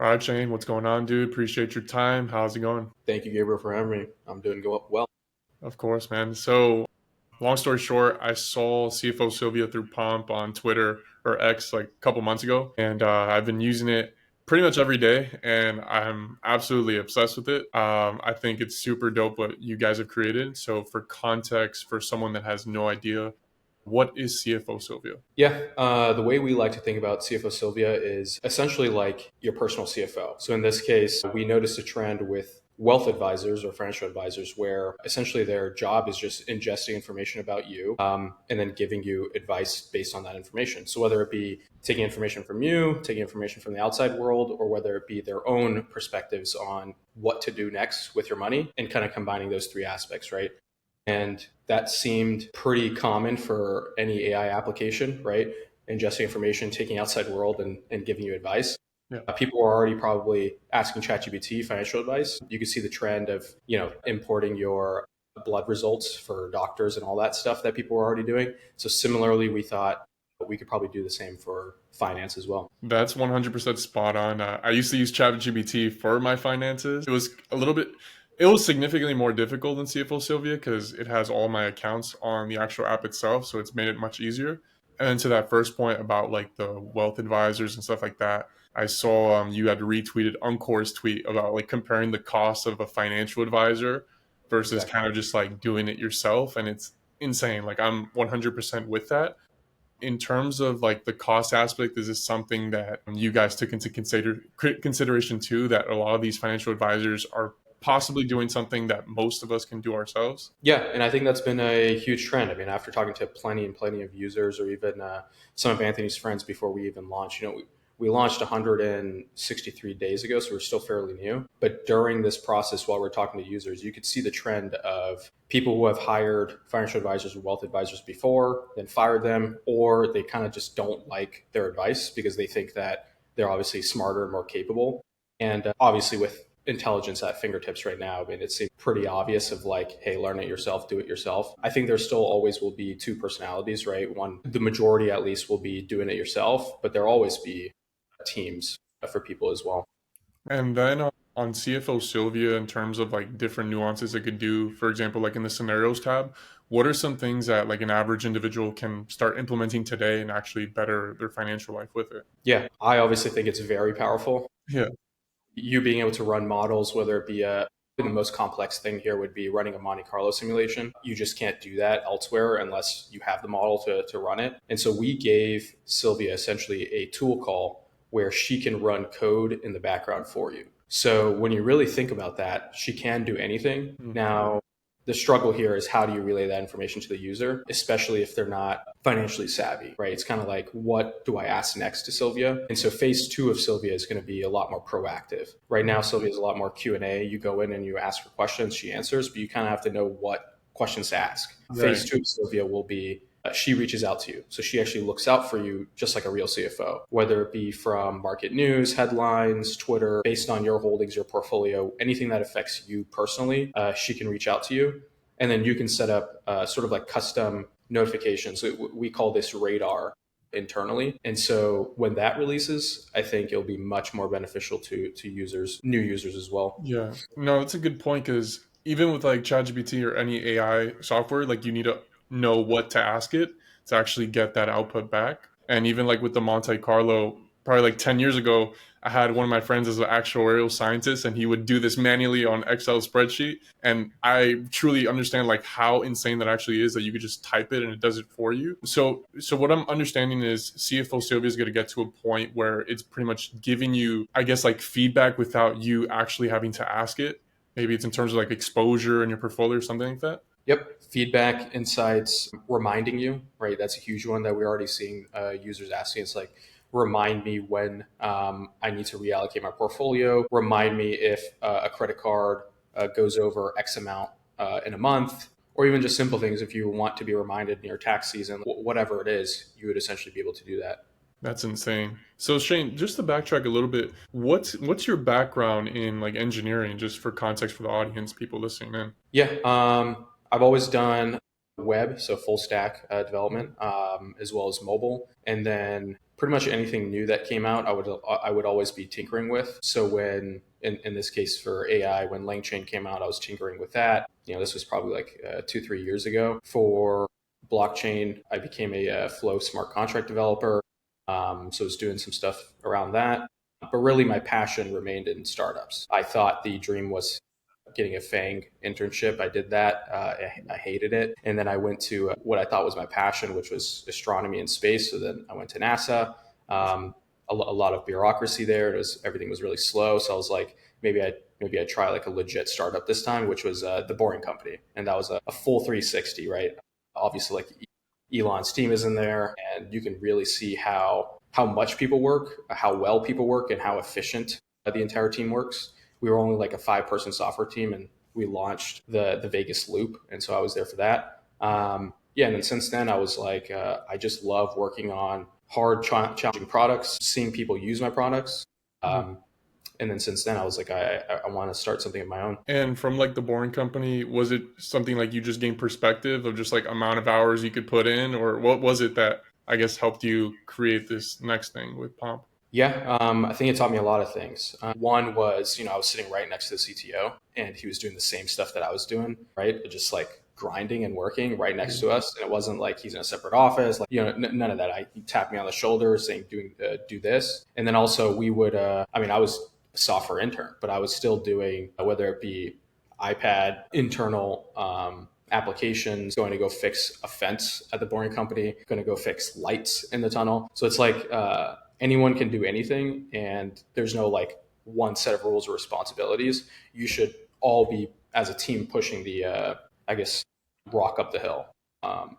All right, Shane, what's going on, dude? Appreciate your time. How's it going? Thank you, Gabriel, for having me. I'm doing well. Of course, man. So, long story short, I saw CFO Silvia through Pomp on Twitter or X like a couple months ago, and I've been using it pretty much every day, and I'm absolutely obsessed with it. I think it's super dope what you guys have created. So, for context, for someone that has no idea, what is CFO Silvia? Yeah, the way we like to think about CFO Silvia is essentially like your personal CFO. So in this case, we noticed a trend with wealth advisors or financial advisors where essentially their job is just ingesting information about you and then giving you advice based on that information. So whether it be taking information from you, taking information from the outside world, or whether it be their own perspectives on what to do next with your money and kind of combining those three aspects, right? And that seemed pretty common for any AI application, right? Ingesting information, taking outside world and giving you advice. Yeah. People are already probably asking ChatGPT financial advice. You can see the trend of, importing your blood results for doctors and all that stuff that people were already doing. So similarly, we thought we could probably do the same for finance as well. That's 100% spot on. I used to use ChatGPT for my finances. It was significantly more difficult than CFO Silvia because it has all my accounts on the actual app itself. So it's made it much easier. And then to that first point about like the wealth advisors and stuff like that, I saw you had retweeted Uncore's tweet about like comparing the cost of a financial advisor versus Exactly. kind of just like doing it yourself. And it's insane. Like I'm 100% with that. In terms of like the cost aspect, is this something that you guys took into consideration too, that a lot of these financial advisors are possibly doing something that most of us can do ourselves? Yeah, and I think that's been a huge trend. I mean, after talking to plenty and plenty of users, or even some of Anthony's friends before we even launched, we launched 163 days ago, so we're still fairly new. But during this process, while we're talking to users, you could see the trend of people who have hired financial advisors or wealth advisors before, then fired them, or they kind of just don't like their advice because they think that they're obviously smarter and more capable. And obviously, with intelligence at fingertips right now, I mean, it's pretty obvious of like, hey, learn it yourself, do it yourself. I think there still always will be two personalities, right? One, the majority at least will be doing it yourself, but there'll always be teams for people as well. And then on CFO Sylvia, in terms of like different nuances it could do, for example, like in the scenarios tab, what are some things that like an average individual can start implementing today and actually better their financial life with it? Yeah, I obviously think it's very powerful. Yeah. You being able to run models, whether it be the most complex thing here would be running a Monte Carlo simulation. You just can't do that elsewhere unless you have the model to run it. And so we gave Sylvia essentially a tool call where she can run code in the background for you. So when you really think about that, she can do anything. Mhm. Now, the struggle here is how do you relay that information to the user, especially if they're not financially savvy, right? It's kind of like, what do I ask next to Sylvia? And so phase two of Sylvia is going to be a lot more proactive. Right now, Sylvia is a lot more Q&A. You go in and you ask her questions, she answers, but you kind of have to know what questions to ask. Right. Phase two of Sylvia will be she reaches out to you. So she actually looks out for you just like a real CFO, whether it be from market news, headlines, Twitter, based on your holdings, your portfolio, anything that affects you personally, she can reach out to you. And then you can set up sort of like custom notifications. So we call this radar internally. And so when that releases, I think it'll be much more beneficial to users, new users as well. Yeah. No, that's a good point because even with like ChatGPT or any AI software, like you need to know what to ask it to actually get that output back. And even like with the Monte Carlo, probably like 10 years ago, I had one of my friends as an actuarial scientist and he would do this manually on Excel spreadsheet. And I truly understand like how insane that actually is that you could just type it and it does it for you. So what I'm understanding is CFO Sylvia is going to get to a point where it's pretty much giving you, I guess, like feedback without you actually having to ask it. Maybe it's in terms of like exposure in your portfolio or something like that. Yep. Feedback, insights, reminding you, right? That's a huge one that we're already seeing users asking. It's like, remind me when I need to reallocate my portfolio. Remind me if a credit card goes over X amount in a month, or even just simple things. If you want to be reminded near tax season, whatever it is, you would essentially be able to do that. That's insane. So Shane, just to backtrack a little bit, what's your background in like engineering, just for context for the audience, people listening in? Yeah, I've always done web, so full stack development, as well as mobile. And then pretty much anything new that came out, I would always be tinkering with. So when in this case for AI, when LangChain came out, I was tinkering with that. This was probably like 2-3 years ago. For blockchain, I became a Flow smart contract developer. So I was doing some stuff around that. But really, my passion remained in startups. I thought the dream was getting a FAANG internship. I did that. I hated it. And then I went to what I thought was my passion, which was astronomy and space. So then I went to NASA. A lot of bureaucracy there. Everything was really slow. So I was like, maybe I try like a legit startup this time, which was the Boring Company, and that was a full 360, right? Obviously, like Elon's team is in there, and you can really see how much people work, how well people work, and how efficient the entire team works. We were only like a 5-person software team, and we launched the Vegas Loop, and so I was there for that. Yeah, and then since then, I was like, I just love working on hard, challenging products, seeing people use my products. And then since then, I was like, I want to start something of my own. And from like the Boring Company, was it something like you just gained perspective of just like amount of hours you could put in, or what was it that I guess helped you create this next thing with Pomp? Yeah, I think it taught me a lot of things. One was, I was sitting right next to the CTO, and he was doing the same stuff that I was doing, right? But just like grinding and working right next to us. And it wasn't like he's in a separate office, like, none of that. He tapped me on the shoulder saying, do this. And then also we would, I was a software intern, but I was still doing, whether it be iPad internal, applications, going to go fix a fence at the Boring Company, going to go fix lights in the tunnel. So it's like, anyone can do anything, and there's no like one set of rules or responsibilities. You should all be as a team pushing the I guess rock up the hill.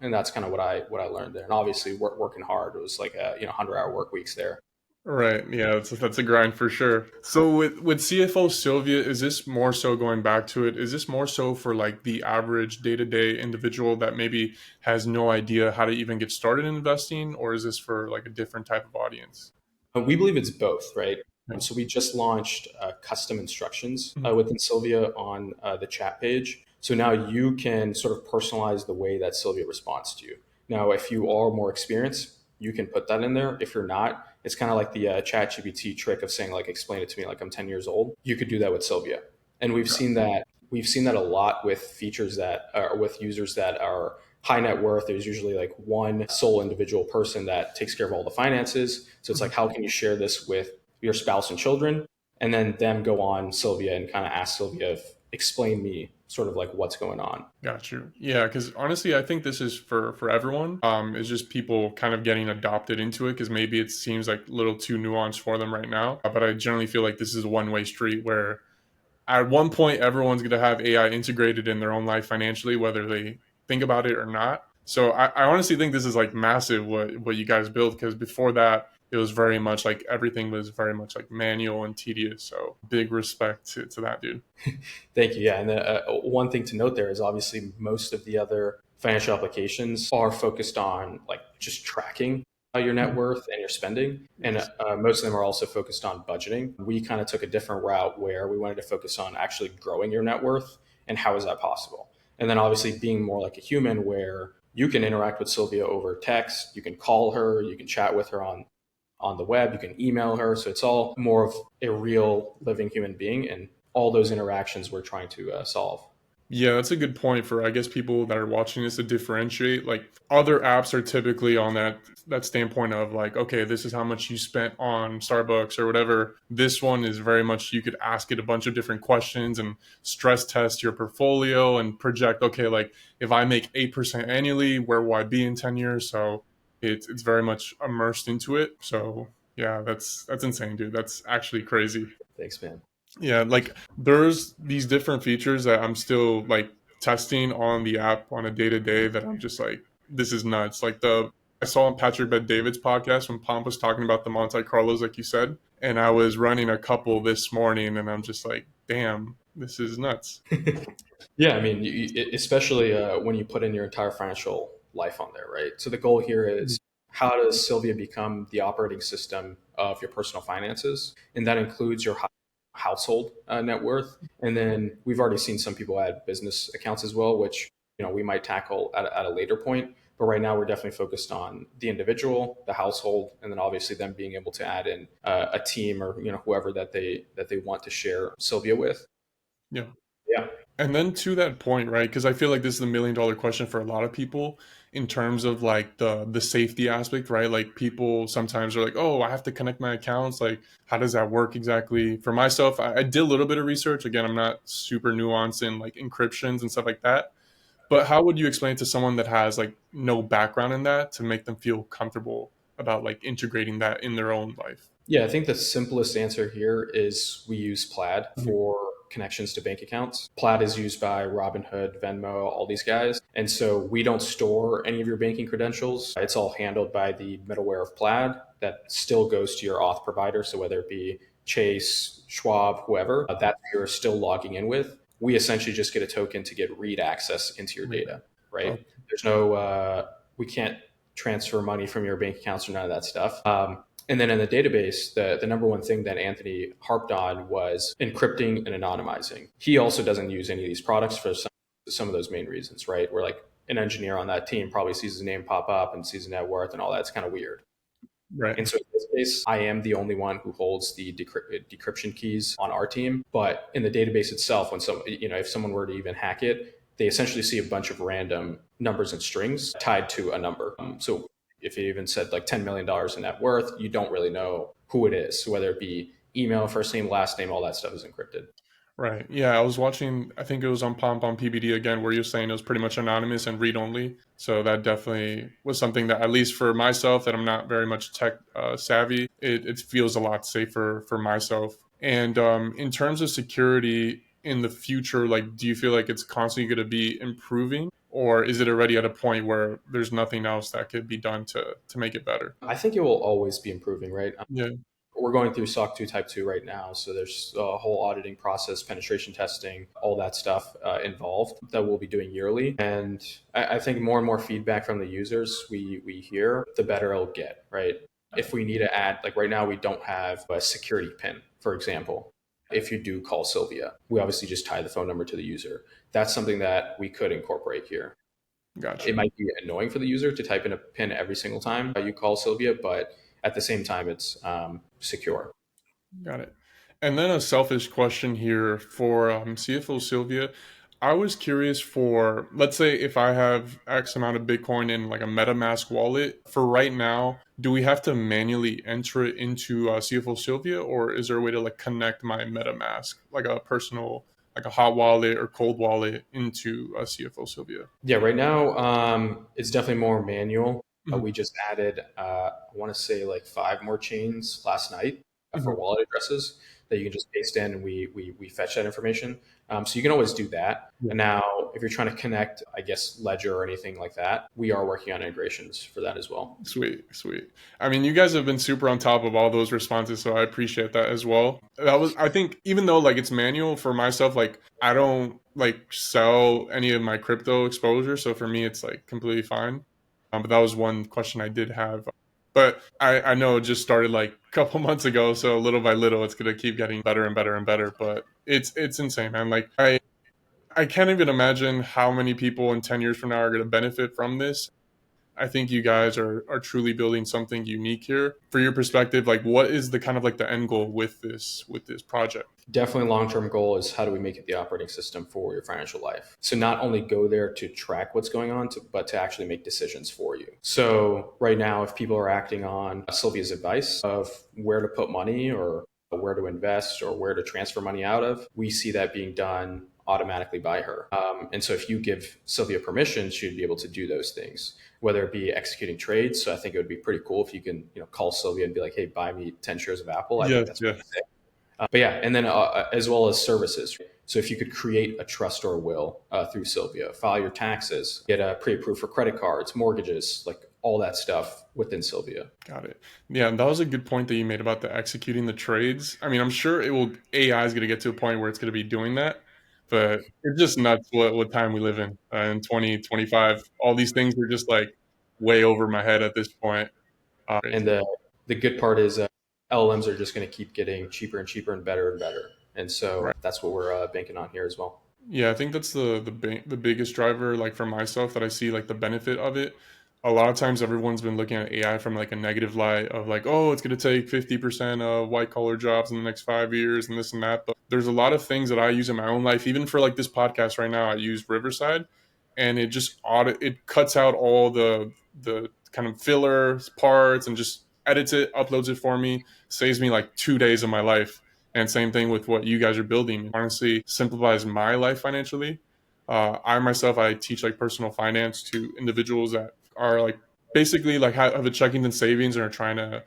And that's kind of what I learned there. And obviously working hard. It was like 100-hour work weeks there. Right. Yeah, that's a grind for sure. So with CFO Sylvia, is this more so going back to it? Is this more so for like the average day-to-day individual that maybe has no idea how to even get started in investing, or is this for like a different type of audience? We believe it's both, right? Yeah. So we just launched custom instructions Mhm. within Sylvia on the chat page. So now you can sort of personalize the way that Sylvia responds to you. Now, if you are more experienced, you can put that in there. If you're not, it's kind of like the chat GPT trick of saying like, explain it to me like I'm 10 years old. You could do that with Sylvia. And we've seen that a lot with features that are with users that are high net worth. There's usually like one sole individual person that takes care of all the finances. So it's like, how can you share this with your spouse and children? And then them go on Sylvia and kind of ask Sylvia, explain me sort of like what's going on. Got you. Yeah, because honestly, I think this is for everyone. It's just people kind of getting adopted into it because maybe it seems like a little too nuanced for them right now. But I generally feel like this is a one-way street where at one point everyone's going to have AI integrated in their own life financially, whether they think about it or not. So I honestly think this is like massive what you guys built because before that it was very much like everything was very much like manual and tedious. So big respect to that dude. Thank you. Yeah. And one thing to note there is obviously most of the other financial applications are focused on like just tracking your net worth and your spending. And most of them are also focused on budgeting. We kind of took a different route where we wanted to focus on actually growing your net worth and how is that possible? And then obviously being more like a human where you can interact with Sylvia over text, you can call her, you can chat with her on the web, you can email her. So it's all more of a real living human being. And all those interactions we're trying to solve. Yeah, that's a good point for I guess people that are watching this to differentiate. Like other apps are typically on that standpoint of like, okay, this is how much you spent on Starbucks or whatever. This one is very much you could ask it a bunch of different questions and stress test your portfolio and project, okay, like if I make 8% annually, where will I be in 10 years? So it's very much immersed into it. So yeah, that's insane, dude. That's actually crazy. Thanks, man. Yeah, like there's these different features that I'm still like testing on the app on a day to day that I'm just like, this is nuts. Like I saw on Patrick Bet David's podcast when Pomp was talking about the Monte Carlos, like you said, and I was running a couple this morning, and I'm just like, damn, this is nuts. Yeah, I mean, especially when you put in your entire financial life on there, right? So the goal here is how does Sylvia become the operating system of your personal finances? And that includes your household net worth. And then we've already seen some people add business accounts as well, which we might tackle at a later point. But right now, we're definitely focused on the individual, the household, and then obviously them being able to add in a team or whoever that they want to share Sylvia with. Yeah. Yeah. And then to that point, right? Because I feel like this is a $1 million question for a lot of people in terms of like the safety aspect, right? Like people sometimes are like, oh, I have to connect my accounts. Like, how does that work exactly? For myself, I did a little bit of research. Again, I'm not super nuanced in like encryptions and stuff like that. But how would you explain to someone that has like no background in that to make them feel comfortable about like integrating that in their own life? Yeah, I think the simplest answer here is we use Plaid Mhm. for connections to bank accounts. Plaid is used by Robinhood, Venmo, all these guys. And so we don't store any of your banking credentials. It's all handled by the middleware of Plaid that still goes to your auth provider. So whether it be Chase, Schwab, whoever, that you're still logging in with, we essentially just get a token to get read access into your Read data, that. right? Oh, There's no, we can't transfer money from your bank accounts or none of that stuff. And then in the database, the number one thing that Anthony harped on was encrypting and anonymizing. He also doesn't use any of these products for some of those main reasons, right? Where like an engineer on that team probably sees his name pop up and sees his net worth and all that. It's kind of weird. right. And so in this case, I am the only one who holds the decryption keys on our team. But in the database itself, when if someone were to even hack it, they essentially see a bunch of random numbers and strings tied to a number. So if it even said like $10 million dollars in net worth, you don't really know who it is. So whether it be email, first name, last name, all that stuff is encrypted. Right. Yeah, I was watching, I think it was on Pom Pom PBD again, where you're saying it was pretty much anonymous and read only. So that definitely was something that, at least for myself, that I'm not very much tech savvy, it feels a lot safer for myself. And in terms of security in the future, like, do you feel like it's constantly going to be improving? Or is it already at a point where there's nothing else that could be done to make it better? I think it will always be improving, right? Yeah, We're going through SOC 2 Type 2 right now. So there's a whole auditing process, penetration testing, all that stuff involved that we'll be doing yearly. And I think more and more feedback from the users we hear, the better it'll get, right? If we need to add, like right now, we don't have a security pin, for example. If you do call Sylvia, we obviously just tie the phone number to the user. That's something that we could incorporate here. It gotcha. might be annoying for the user to type in a pin every single time you call Sylvia, but at the same time, it's secure. Got it. And then a selfish question here for CFO Silvia. I was curious for, let's say, if I have X amount of Bitcoin in like a MetaMask wallet, for right now, do we have to manually enter it into CFO Silvia, or is there a way to like connect my MetaMask, like a personal, like a hot wallet or cold wallet, into CFO Silvia? Yeah, right now it's definitely more manual. Hmm. We just added, I want to say like five more chains last night for Hmm. wallet addresses that you can just paste in and we fetch that information. So you can always do that. Yeah. And now, if you're trying to connect, I guess, Ledger or anything like that, we are working on integrations for that as well. Sweet, sweet. I mean, you guys have been super on top of all those responses, so I appreciate that as well. That was, I think, even though like it's manual for myself, like I don't like sell any of my crypto exposure, so for me, it's like completely fine. But that was one question I did have. But I know it just started like a couple months ago, so little by little, it's gonna keep getting better and better and better. But it's insane, man. Like I can't even imagine how many people in 10 years from now are gonna benefit from this. I think you guys are truly building something unique here. For your perspective, like what is the kind of like the end goal with this project? Definitely long term goal is how do we make it the operating system for your financial life? So not only go there to track what's going on, but to actually make decisions for you. So right now, if people are acting on Sylvia's advice of where to put money or where to invest or where to transfer money out of, we see that being done automatically by her. And so if you give Sylvia permission, she'd be able to do those things, whether it be executing trades. So I think it would be pretty cool if you can, call Sylvia and be like, hey, buy me 10 shares of Apple. I think Yes, that's yes. pretty sick. But yeah, and then as well as services. So if you could create a trust or will through Sylvia, file your taxes, get a pre-approved for credit cards, mortgages, like all that stuff within Sylvia. Got it. Yeah, and that was a good point that you made about the executing the trades. I mean, I'm sure it will AI is going to get to a point where it's going to be doing that, but it's just nuts what time we live in 2025. All these things are just like way over my head at this point. And Crazy. the good part is LLMs are just going to keep getting cheaper and cheaper and better and better. And so Right. that's what we're banking on here as well. Yeah, I think that's the biggest driver, like for myself, that I see like the benefit of it. A lot of times everyone's been looking at AI from like a negative light of like, oh, it's going to take 50% of white collar jobs in the next 5 years and this and that. But there's a lot of things that I use in my own life. Even for like this podcast right now, I use Riverside, and it just it cuts out all the kind of filler parts and just edits it, uploads it for me, saves me like 2 days of my life. And same thing with what you guys are building. Honestly, simplifies my life financially. I myself, I teach like personal finance to individuals that are like basically like have a checking and savings and are trying to,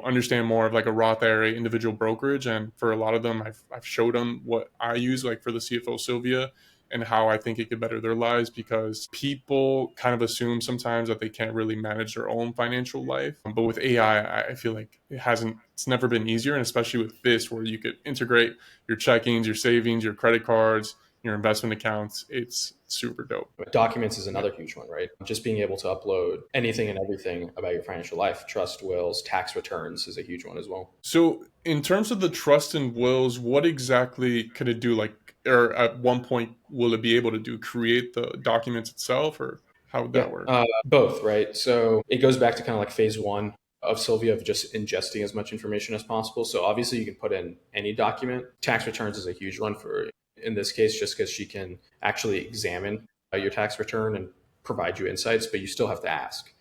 understand more of like a Roth IRA individual brokerage. And for a lot of them, I've showed them what I use like for the CFO Silvia and how I think it could better their lives, because people kind of assume sometimes that they can't really manage their own financial life. But with AI, I feel like it's never been easier. And especially with this, where you could integrate your checkings, your savings, your credit cards, your investment accounts, it's super dope. Documents is Yeah. another huge one, right? Just being able to upload anything and everything about your financial life, trust, wills, tax returns is a huge one as well. So, in terms of the trust and wills, what exactly could it do? Like, or at one point, will it be able to do create the documents itself, or how would Yeah, that work? both, right? So it goes back to kind of like phase one of Sylvia of just ingesting as much information as possible. So obviously you can put in any document. Tax returns is a huge one for in this case, just because she can actually examine your tax return and provide you insights, but you still have to ask.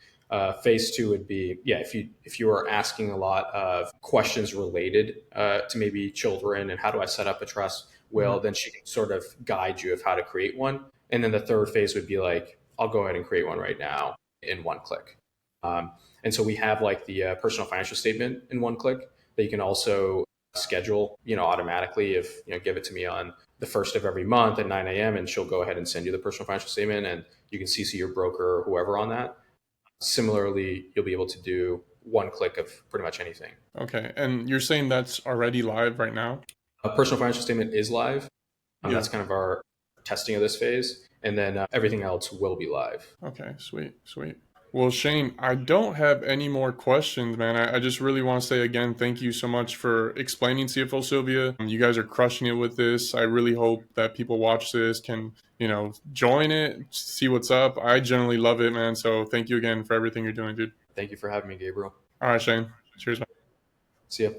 Phase two would be, yeah, if you are asking a lot of questions related to maybe children and how do I set up a trust, Mhm. well, then she can sort of guide you of how to create one. And then the third phase would be like, I'll go ahead and create one right now in one click. Um, and so we have like the personal financial statement in one click that you can also schedule, automatically if, give it to me on the first of every month at 9 a.m. and she'll go ahead and send you the personal financial statement and you can CC your broker or whoever on that. Similarly, you'll be able to do one click of pretty much anything. Okay, and you're saying that's already live right now? A personal financial statement is live. Yeah. That's kind of our testing of this phase. And then everything else will be live. Okay, sweet, sweet. Well, Shane, I don't have any more questions, man. I just really want to say again, thank you so much for explaining CFO Sylvia. You guys are crushing it with this. I really hope that people watch this can, join it, see what's up. I generally love it, man. So thank you again for everything you're doing, dude. Thank you for having me, Gabriel. All right, Shane. Cheers, man. See ya.